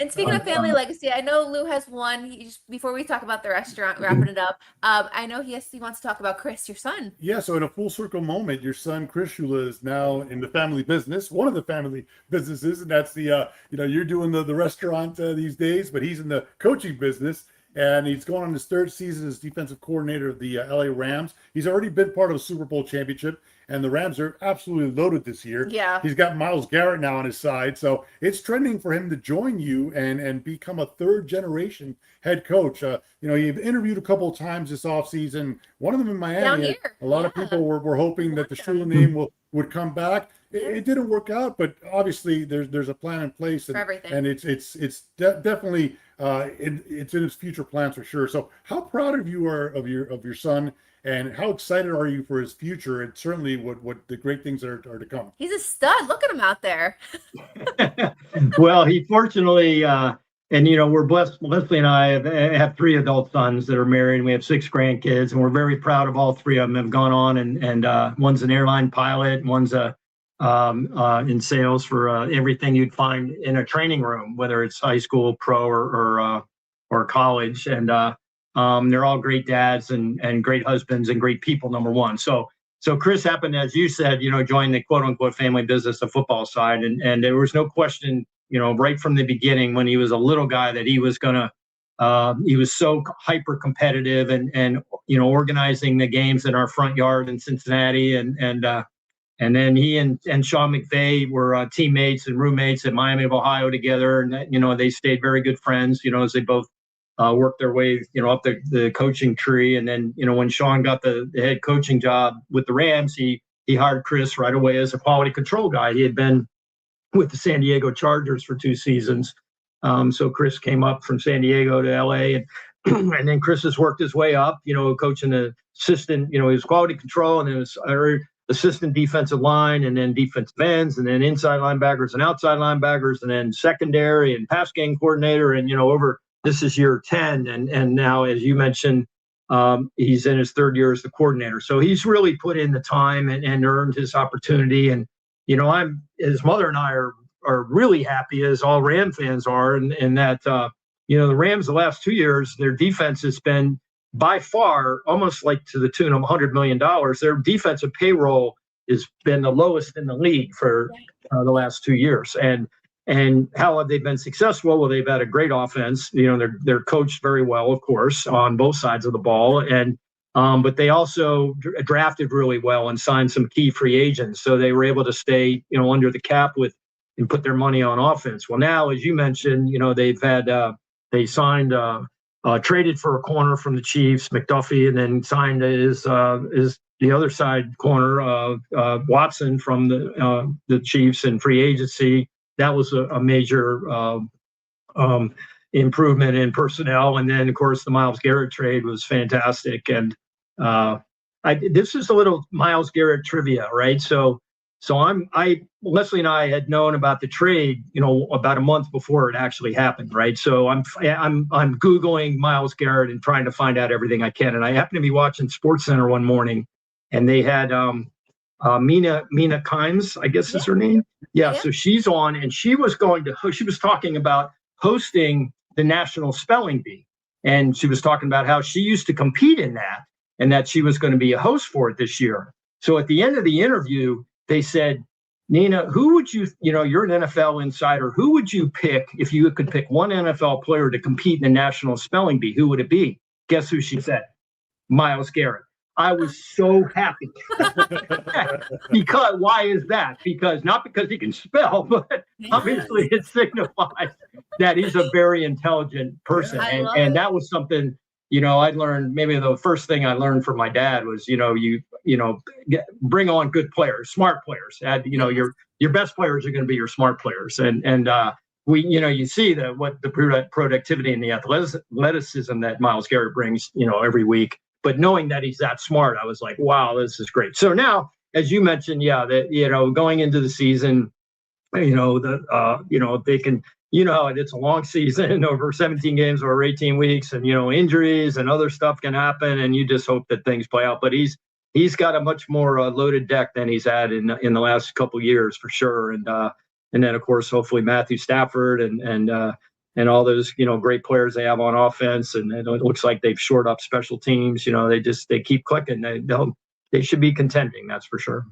And speaking of family legacy, I know Lou has one. Before we talk about the restaurant, wrapping it up, I know he wants to talk about Chris, your son. Yeah, so in a full circle moment, your son Chris Shula is now in the family business, one of the family businesses, and that's the you're doing the restaurant these days, but he's in the coaching business, and he's going on his third season as defensive coordinator of the LA Rams. He's already been part of a Super Bowl championship, and the Rams are absolutely loaded this year. Yeah. He's got Myles Garrett now on his side, so it's trending for him to join you and become a third generation head coach. You've interviewed a couple of times this offseason, one of them in Miami. Down here. A lot of people were hoping that the Shula name would come back. It didn't work out, but obviously there's a plan in place, for everything. And it's definitely it's in his future plans for sure. So how proud of you are of your son, and how excited are you for his future, and certainly what the great things that are to come? He's a stud. Look at him out there. Well, he fortunately, we're blessed. Leslie and I have 3 adult sons that are married, and we have 6 grandkids, and we're very proud of all 3 of them have gone on, and one's an airline pilot, one's in sales for everything you'd find in a training room, whether it's high school, pro, or college, and they're all great dads and great husbands and great people. Number one, so Chris happened, as you said, join the quote unquote family business, the football side, and there was no question, right from the beginning when he was a little guy that he was gonna. He was so hyper competitive and organizing the games in our front yard in Cincinnati, and then he and Sean McVay were teammates and roommates at Miami of Ohio together, and they stayed very good friends, as they both worked their way up the coaching tree. And then when Sean got the head coaching job with the Rams, he hired Chris right away as a quality control guy. He had been with the San Diego Chargers for 2 seasons. So Chris came up from San Diego to LA, and and then Chris has worked his way up, coaching the assistant, he was quality control, and then was assistant defensive line, and then defensive ends, and then inside linebackers and outside linebackers, and then secondary and pass game coordinator. And this is year 10, and now, as you mentioned, he's in his 3rd year as the coordinator. So he's really put in the time and earned his opportunity. And his mother and I are really happy, as all Ram fans are, and that the Rams the last 2 years, their defense has been by far almost like to the tune of $100 million. Their defensive payroll has been the lowest in the league for the last 2 years. And how have they been successful? Well, they've had a great offense. They're coached very well, of course, on both sides of the ball. And but they also drafted really well and signed some key free agents, so they were able to stay under the cap and put their money on offense. Well, now, as you mentioned, they've had they signed. Traded for a corner from the Chiefs, McDuffie, and then signed is the other side corner, Watson from the Chiefs in free agency. That was a major improvement in personnel. And then, of course, the Myles Garrett trade was fantastic. And this is a little Myles Garrett trivia, right? So Leslie and I had known about the trade, about a month before it actually happened, right? So I'm Googling Myles Garrett and trying to find out everything I can. And I happened to be watching SportsCenter one morning, and they had Mina Kimes, I guess is her name. Yeah. So she's on, and she was talking about hosting the National Spelling Bee, and she was talking about how she used to compete in that, and that she was going to be a host for it this year. So at the end of the interview, they said, Nina, who would you're an NFL insider. Who would you pick if you could pick one NFL player to compete in the National Spelling Bee? Who would it be? Guess who she said? Myles Garrett. I was so happy. Because why is that? Not because he can spell, but obviously it signifies that he's a very intelligent person. And that was something, I learned. Maybe the first thing I learned from my dad was, bring on good players, smart players. Your best players are going to be your smart players. And you see what the productivity and the athleticism that Myles Garrett brings, every week. But knowing that he's that smart, I was like, wow, this is great. So now, as you mentioned, going into the season, they can, it's a long season over 17 games or 18 weeks, and injuries and other stuff can happen, and you just hope that things play out. But he's got a much more loaded deck than he's had in the last couple of years, for sure. And then, of course, hopefully Matthew Stafford and and all those, great players they have on offense. And it looks like they've shored up special teams. They keep clicking. They should be contending. That's for sure.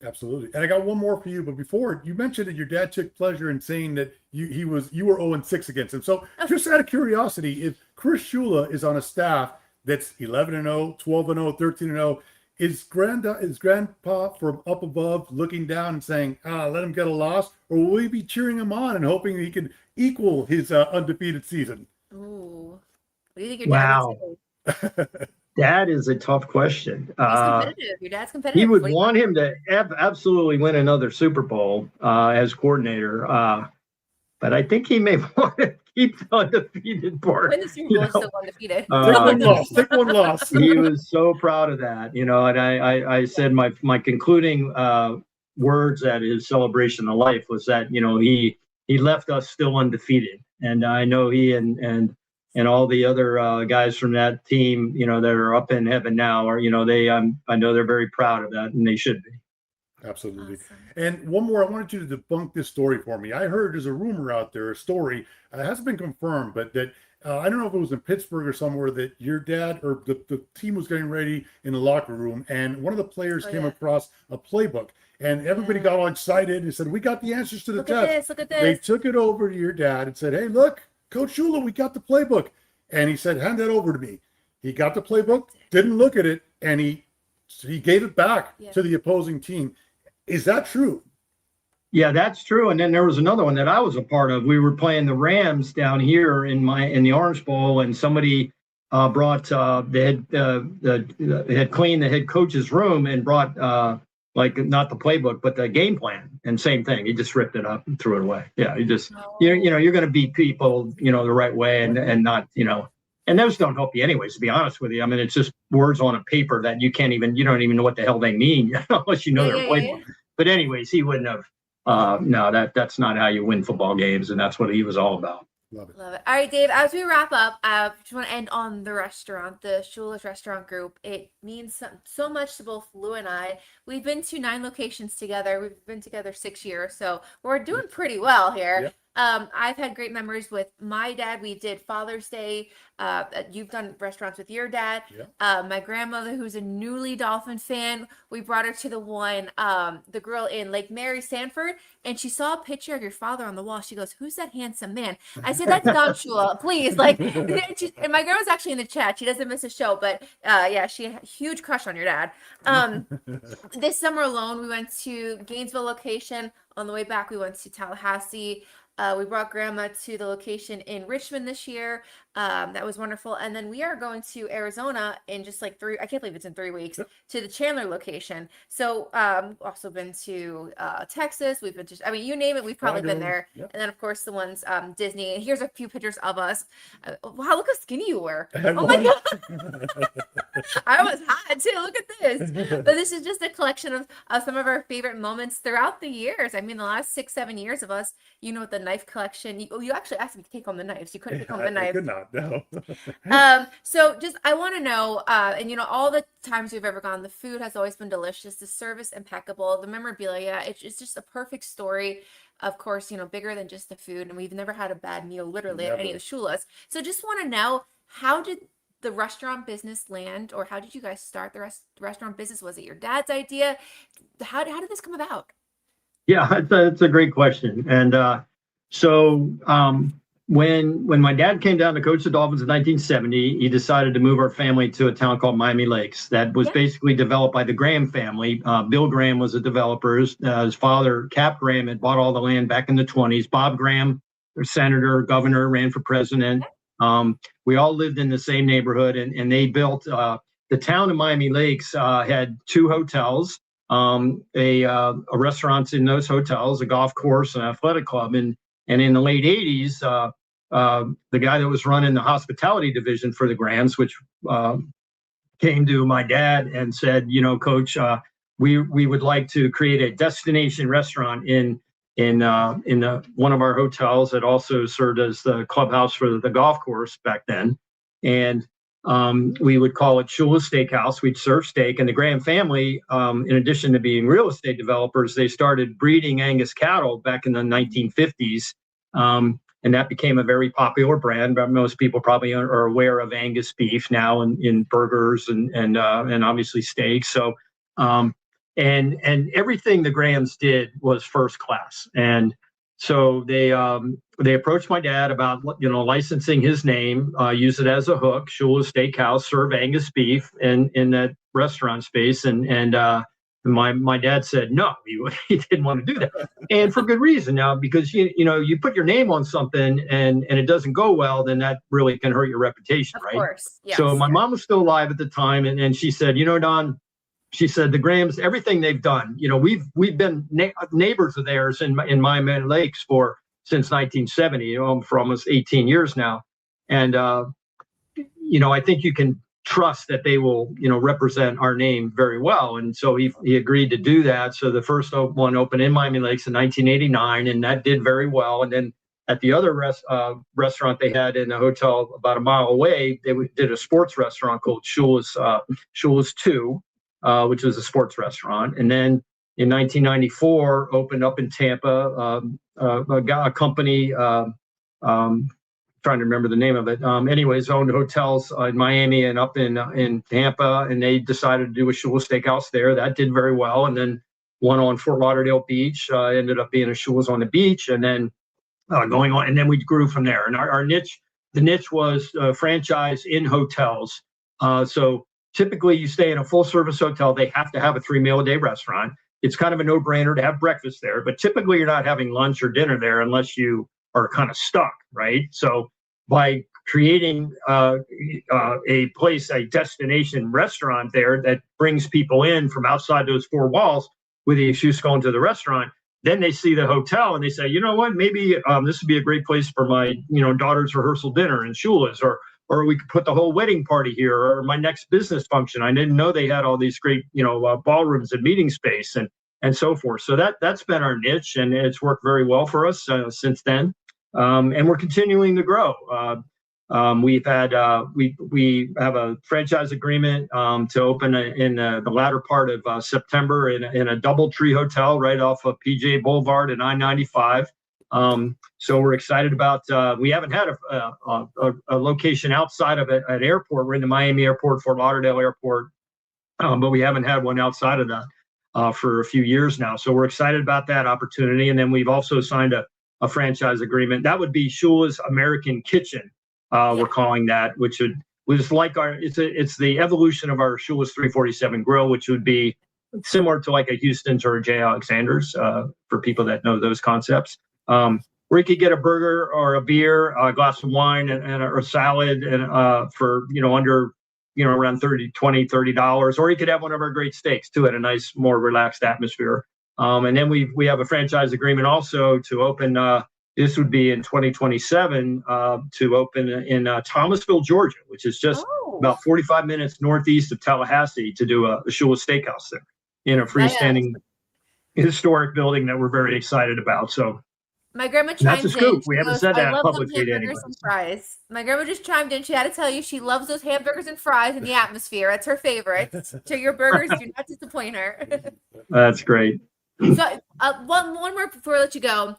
Absolutely. And I got one more for you, but before, you mentioned that your dad took pleasure in saying that you were 0-6 against him. So just out of curiosity, if Chris Shula is on a staff that's 11-0, 12-0, 13-0, is grandpa from up above looking down and saying, let him get a loss, or will we be cheering him on and hoping he can equal his undefeated season? Ooh. What do you think your dad would say? That is a tough question. He's competitive. Your dad's competitive. He would want him to absolutely win another Super Bowl as coordinator. But I think he may want to keep the undefeated part. Win the Super Bowl, still undefeated. Take one loss. He was so proud of that, and I said my concluding words at his celebration of life was that, he left us still undefeated. And I know he and all the other guys from that team, that are up in heaven now, are, I know they're very proud of that, and they should be. Absolutely. Awesome. And one more, I wanted you to debunk this story for me. I heard there's a rumor out there, a story, it hasn't been confirmed, but that I don't know if it was in Pittsburgh or somewhere, that your dad or the team was getting ready in the locker room, and one of the players came across a playbook, and everybody got all excited and said, "We got the answers to the test." Look at this. They took it over to your dad and said, "Hey, look, Coach Shula, we got the playbook." And he said, "Hand that over to me." He got the playbook, didn't look at it, and he gave it back to the opposing team. Is that true? Yeah, that's true. And then there was another one that I was a part of. We were playing the Rams down here in the Orange Bowl, and somebody brought they had cleaned the head coach's room and brought not the playbook but the game plan, and same thing. He just ripped it up and threw it away. Yeah, you're going to beat people the right way and not and those don't help you anyways, to be honest with you. I mean, it's just words on a paper that you don't even know what the hell they mean unless you know their playbook. But anyways, he wouldn't have. No, that's not how you win football games, and that's what he was all about. Love it. Love it. All right, Dave, as we wrap up, I just want to end on the restaurant, the Shula Restaurant Group. It means so much to both Lou and I. We've been to 9 locations together. We've been together 6 years, so we're doing pretty well here. Yep. I've had great memories with my dad. We did Father's Day. You've done restaurants with your dad. Yep. My grandmother, who's a newly Dolphin fan, we brought her to the grill in Lake Mary, Sanford, and she saw a picture of your father on the wall. She goes, "Who's that handsome man?" I said, "That's Don Shula, please." And my grandma's actually in the chat. She doesn't miss a show, but she had a huge crush on your dad. This summer alone, we went to Gainesville location. On the way back, we went to Tallahassee. We brought Grandma to the location in Richmond this year. That was wonderful. And then we are going to Arizona in just I can't believe it's in 3 weeks, to the Chandler location. So also been to Texas. We've been to, you name it, we've probably been there. Yep. And then, of course, the ones Disney. And here's a few pictures of us. Wow, look how skinny you were. Oh, my God. I was hot, too. Look at this. But this is just a collection of some of our favorite moments throughout the years. I mean, the last 6-7 years of us, with the knife collection. You actually asked me to take home the knives. You couldn't take home the knives. I could not, no. So just, I want to know, and all the times we've ever gone, the food has always been delicious. The service impeccable. The memorabilia, it's just a perfect story. Of course, bigger than just the food. And we've never had a bad meal, literally, at any of the Shulas. So just want to know, how did the restaurant business land, or how did you guys start the restaurant business? Was it your dad's idea? How did this come about? Yeah, it's a great question. And when my dad came down to coach the Dolphins in 1970, he decided to move our family to a town called Miami Lakes that was basically developed by the Graham family. Bill Graham was a developer. His father, Cap Graham, had bought all the land back in the 20s. Bob Graham, senator, governor, ran for president. We all lived in the same neighborhood, and they built the town of Miami Lakes had 2 hotels. A restaurants in those hotels, a golf course, an athletic club, and in the late 80s, the guy that was running the hospitality division for the Grahams, which came to my dad and said, Coach, we would like to create a destination restaurant in one of our hotels that also served as the clubhouse for the golf course back then, and we would call it Shula Steakhouse. We'd serve steak. And the Graham family, in addition to being real estate developers, they started breeding Angus cattle back in the 1950s. and that became a very popular brand. But most people probably are aware of Angus beef now in burgers and obviously steaks. So and everything the Grahams did was first class. And so they approached my dad about licensing his name, use it as a hook. Shula Steakhouse, serve Angus beef in that restaurant space, and my dad said no, he didn't want to do that, and for good reason. Now, because you put your name on something and it doesn't go well, then that really can hurt your reputation, right? Of course, yes. So my mom was still alive at the time, and she said, Don, she said, the Grahams, everything they've done, we've been neighbors of theirs in Miami Lakes since 1970, for almost 18 years now. And, I think you can trust that they will, represent our name very well. And so he agreed to do that. So the first one opened in Miami Lakes in 1989, and that did very well. And then at the other restaurant they had in a hotel about a mile away, they did a sports restaurant called Shula's 2. Which was a sports restaurant. And then in 1994, opened up in Tampa, a company, trying to remember the name of it. Anyways, owned hotels in Miami and up in Tampa, and they decided to do a Shula Steakhouse there. That did very well. And then one on Fort Lauderdale Beach, ended up being a Shula's on the beach, and then going on. And then we grew from there. And the niche was franchise in hotels. So typically, you stay in a full-service hotel, they have to have a 3-meal-a-day restaurant. It's kind of a no-brainer to have breakfast there, but typically you're not having lunch or dinner there unless you are kind of stuck, right? So by creating a destination restaurant there that brings people in from outside those 4 walls with the excuse going to the restaurant, then they see the hotel and they say, you know what, maybe this would be a great place for my daughter's rehearsal dinner in Shula's, or we could put the whole wedding party here, or my next business function. I didn't know they had all these great, ballrooms and meeting space and so forth. So that's been our niche, and it's worked very well for us since then. And we're continuing to grow. We have a franchise agreement to open in the latter part of September in a DoubleTree hotel right off of PJ Boulevard and I-95. So we're excited about. We haven't had a location outside of an airport. We're in the Miami Airport, Fort Lauderdale Airport, but we haven't had one outside of that for a few years now. So we're excited about that opportunity. And then we've also signed a franchise agreement. That would be Shula's American Kitchen. We're calling that, which was like it's the evolution of our Shula's 347 Grill, which would be similar to like a Houston's or a J. Alexander's for people that know those concepts. Where you could get a burger or a beer, a glass of wine, and a salad, and for under around $30, or you could have one of our great steaks too at a nice, more relaxed atmosphere. And then we have a franchise agreement also to open. This would be in 2027 to open in Thomasville, Georgia, which is just about 45 minutes northeast of Tallahassee, to do a Shula Steakhouse there in a freestanding historic building that we're very excited about. So. My grandma chimed in. Scoop. We haven't said that publicly to anyone. And fries. My grandma just chimed in. She had to tell you she loves those hamburgers and fries in the atmosphere. That's her favorite. So your burgers do not disappoint her. That's great. So one more before I let you go.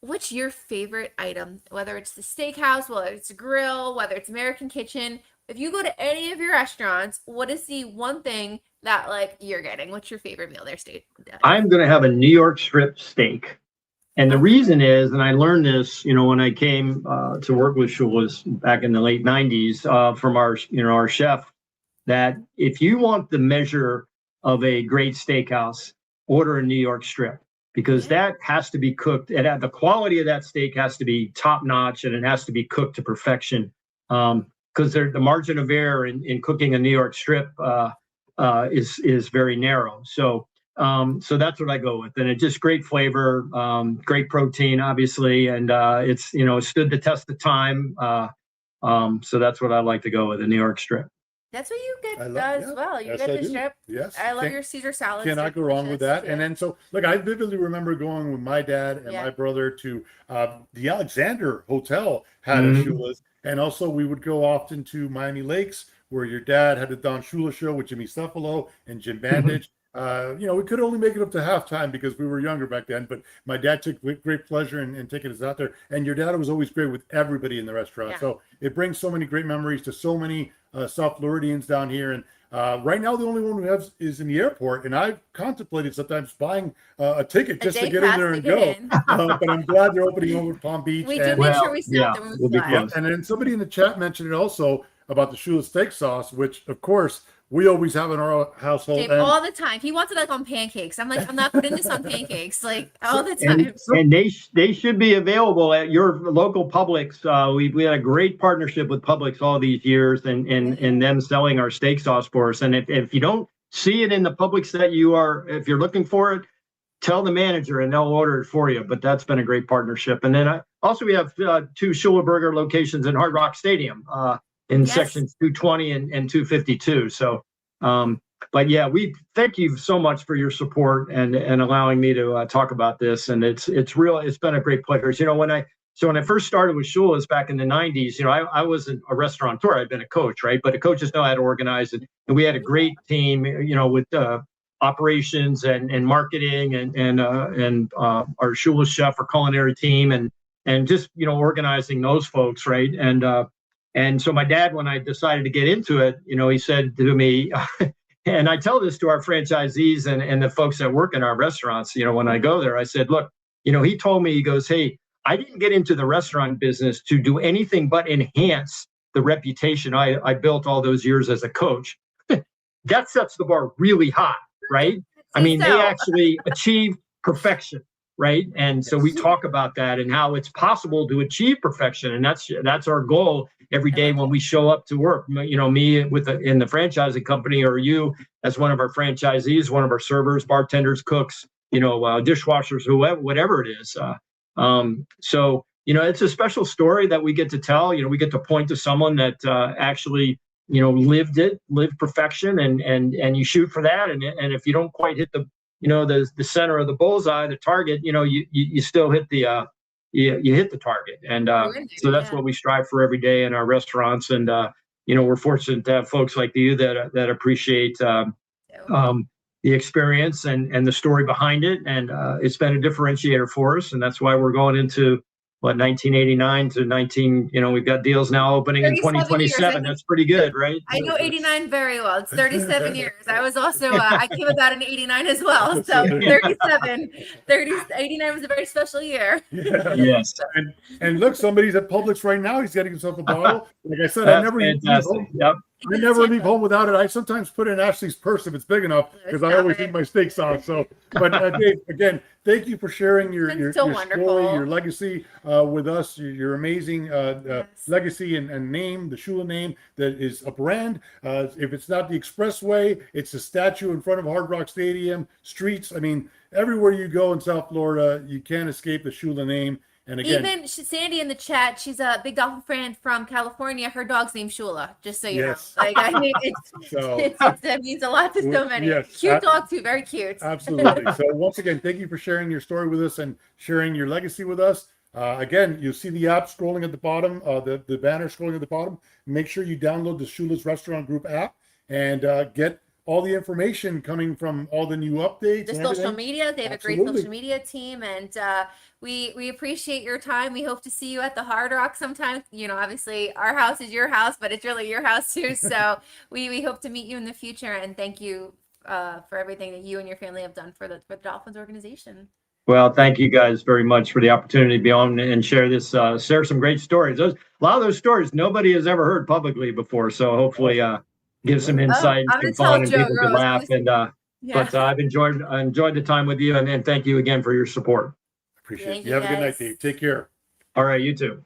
What's your favorite item? Whether it's the steakhouse, whether it's a grill, whether it's American Kitchen. If you go to any of your restaurants, what is the one thing that you're getting? What's your favorite meal there, Steve? I'm going to have a New York strip steak. And the reason is, and I learned this, when I came to work with Shula's back in the late 90s from our chef, that if you want the measure of a great steakhouse, order a New York strip, because that has to be cooked. The quality of that steak has to be top notch, and it has to be cooked to perfection. Because the margin of error in cooking a New York strip is very narrow. So that's what I go with, and it's just great flavor, great protein, obviously, and it's stood the test of time. So that's what I like to go with, a New York strip. That's what you get as well. You get the strip. Yes, I love your Caesar salad. Cannot go wrong with that. And then I vividly remember going with my dad and my brother to the Alexander Hotel had a Shula's, and also we would go often to Miami Lakes, where your dad had the Don Shula show with Jimmy SoFLo and Jim Bandage. we could only make it up to halftime because we were younger back then, but my dad took great pleasure in taking us out there. And your dad was always great with everybody in the restaurant. Yeah. So it brings so many great memories to so many South Floridians down here. And right now, the only one we have is in the airport. And I've contemplated sometimes buying a ticket just to get in there and go. But I'm glad they're opening over Palm Beach. We do make sure we stop them. We'll be close. And then somebody in the chat mentioned it also about the Shula steak sauce, which, of course, we always have in our household. Dave, all the time. He wants it like on pancakes. I'm like, I'm not putting this on pancakes, like all the time. And they should be available at your local Publix. We had a great partnership with Publix all these years, and them selling our steak sauce for us. And if you don't see it in the Publix that if you're looking for it, tell the manager and they'll order it for you. But that's been a great partnership. And then we have 2 Shula Burger locations in Hard Rock Stadium. In sections 220 and 252. So, but yeah, we thank you so much for your support and allowing me to talk about this. And it's been a great pleasure. When I first started with Shula's back in the 90s, I wasn't a restaurateur. I'd been a coach, right? But the coaches know how to organize it. And we had a great team, with operations and marketing and our Shula chef, our culinary team, and just, organizing those folks, right? And so my dad, when I decided to get into it, he said to me, and I tell this to our franchisees and the folks that work in our restaurants, when I go there, I said, look, he told me, he goes, hey, I didn't get into the restaurant business to do anything but enhance the reputation I built all those years as a coach. That sets the bar really high, right? I mean, they actually achieved perfection. Right. And so we talk about that and how it's possible to achieve perfection. And that's our goal every day when we show up to work. Me in the franchising company, or you as one of our franchisees, one of our servers, bartenders, cooks, dishwashers, whatever it is. So, it's a special story that we get to tell. We get to point to someone that actually, lived perfection and you shoot for that. And if you don't quite hit the center of the bullseye, the target, you still hit you hit the target. And so that's what we strive for every day in our restaurants. And, we're fortunate to have folks like you that appreciate the experience and the story behind it. And it's been a differentiator for us. And that's why we're going into 1989 to we've got deals now opening in 2027. That's pretty good, right? I know 89 very well. It's 37 years. I was also, I came about in 89 as well. So 89 was a very special year. Yeah. Yes. And look, somebody's at Publix right now. He's getting himself a bottle. Like I said, I never leave home without it. I sometimes put it in Ashley's purse if it's big enough because I always eat my steak sauce. So, but Dave, again, thank you for sharing your story, your legacy with us. Your amazing legacy and name, the Shula name that is a brand. If it's not the Expressway, it's a statue in front of Hard Rock Stadium, streets. I mean, everywhere you go in South Florida, you can't escape the Shula name. And again, even Sandy in the chat, she's a big Dolphin fan from California. Her dog's named Shula, just so you know. Like, I mean, it means a lot to so many. Yes, cute dog too, very cute. Absolutely. So once again, thank you for sharing your story with us and sharing your legacy with us. Again, you'll see the app scrolling at the bottom, the banner scrolling at the bottom. Make sure you download the Shula's Restaurant Group app and get all the information coming from all the new updates. The social media, they have a great social media team, and we appreciate your time. We hope to see you at the Hard Rock sometime. Obviously our house is your house, but it's really your house too. So we hope to meet you in the future, and thank you for everything that you and your family have done for the Dolphins organization. Well, thank you guys very much for the opportunity to be on and share some great stories. A lot of those stories nobody has ever heard publicly before. So hopefully give some insight and fun and people can laugh. But I've enjoyed the time with you, and thank you again for your support. Appreciate it. You have a good night, Dave. Take care. All right, you too.